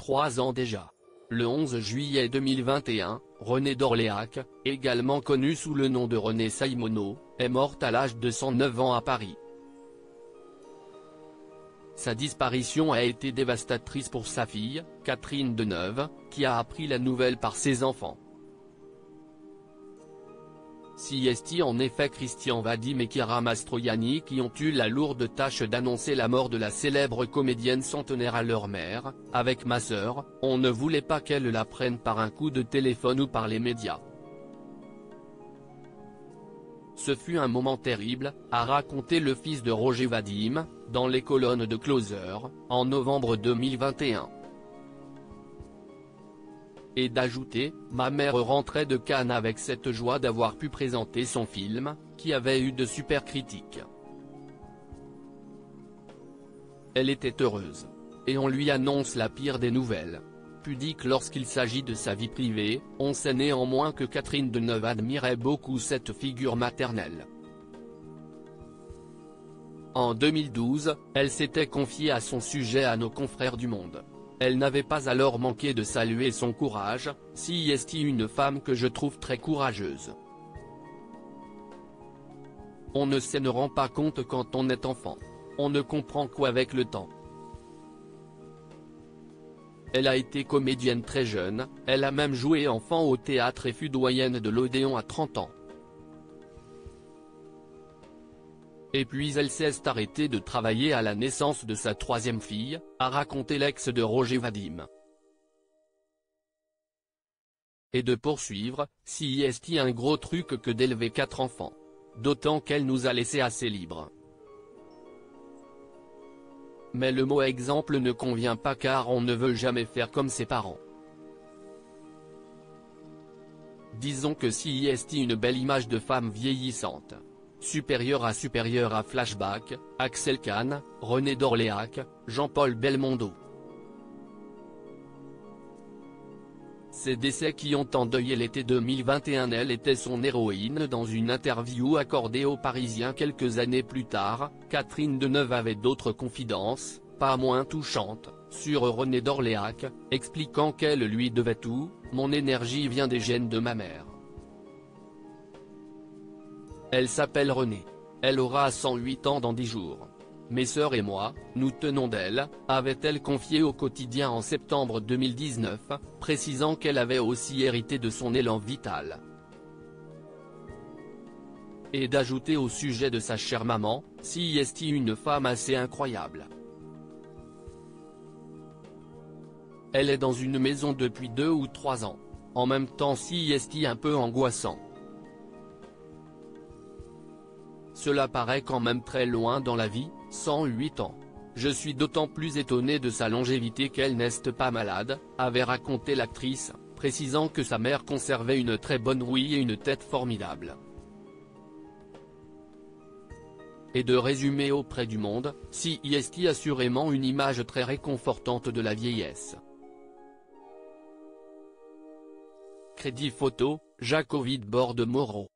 3 ans déjà. Le 11 juillet 2021, Renée d'Orléac, également connue sous le nom de Renée Saïmonot, est morte à l'âge de 109 ans à Paris. Sa disparition a été dévastatrice pour sa fille, Catherine Deneuve, qui a appris la nouvelle par ses enfants. C'est en effet Christian Vadim et Chiara Mastroianni qui ont eu la lourde tâche d'annoncer la mort de la célèbre comédienne centenaire à leur mère. Avec ma sœur, on ne voulait pas qu'elle la prenne par un coup de téléphone ou par les médias. Ce fut un moment terrible, a raconté le fils de Roger Vadim, dans les colonnes de Closer, en novembre 2021. Et d'ajouter, ma mère rentrait de Cannes avec cette joie d'avoir pu présenter son film, qui avait eu de super critiques. Elle était heureuse. Et on lui annonce la pire des nouvelles. Pudique lorsqu'il s'agit de sa vie privée, on sait néanmoins que Catherine Deneuve admirait beaucoup cette figure maternelle. En 2012, elle s'était confiée à son sujet à nos confrères du Monde. Elle n'avait pas alors manqué de saluer son courage, c'est une femme que je trouve très courageuse. On ne se rend pas compte quand on est enfant. On ne comprend qu'avec le temps. Elle a été comédienne très jeune, elle a même joué enfant au théâtre et fut doyenne de l'Odéon à 30 ans. Et puis elle s'est arrêtée de travailler à la naissance de sa troisième fille, a raconté l'ex de Roger Vadim. Et de poursuivre, c'est un gros truc que d'élever 4 enfants. D'autant qu'elle nous a laissé assez libres. Mais le mot exemple ne convient pas car on ne veut jamais faire comme ses parents. Disons que c'est une belle image de femme vieillissante. Supérieure à Flashback, Axel Kahn, Renée d'Orléac, Jean-Paul Belmondo. Ces décès qui ont endeuillé l'été 2021. Elle était son héroïne. Dans une interview accordée aux Parisiens quelques années plus tard, Catherine Deneuve avait d'autres confidences, pas moins touchantes, sur Renée d'Orléac, expliquant qu'elle lui devait tout. Mon énergie vient des gènes de ma mère. Elle s'appelle Renée. Elle aura 108 ans dans 10 jours. Mes sœurs et moi, nous tenons d'elle, avait-elle confié au Quotidien en septembre 2019, précisant qu'elle avait aussi hérité de son élan vital. Et d'ajouter au sujet de sa chère maman, c'est une femme assez incroyable. Elle est dans une maison depuis 2 ou 3 ans. En même temps c'est un peu angoissant. Cela paraît quand même très loin dans la vie, 108 ans. Je suis d'autant plus étonné de sa longévité qu'elle n'est pas malade, avait raconté l'actrice, précisant que sa mère conservait une très bonne ouïe et une tête formidable. Et de résumer auprès du Monde, c'est assurément une image très réconfortante de la vieillesse. Crédit photo, Jacques Ovid Borde Moreau.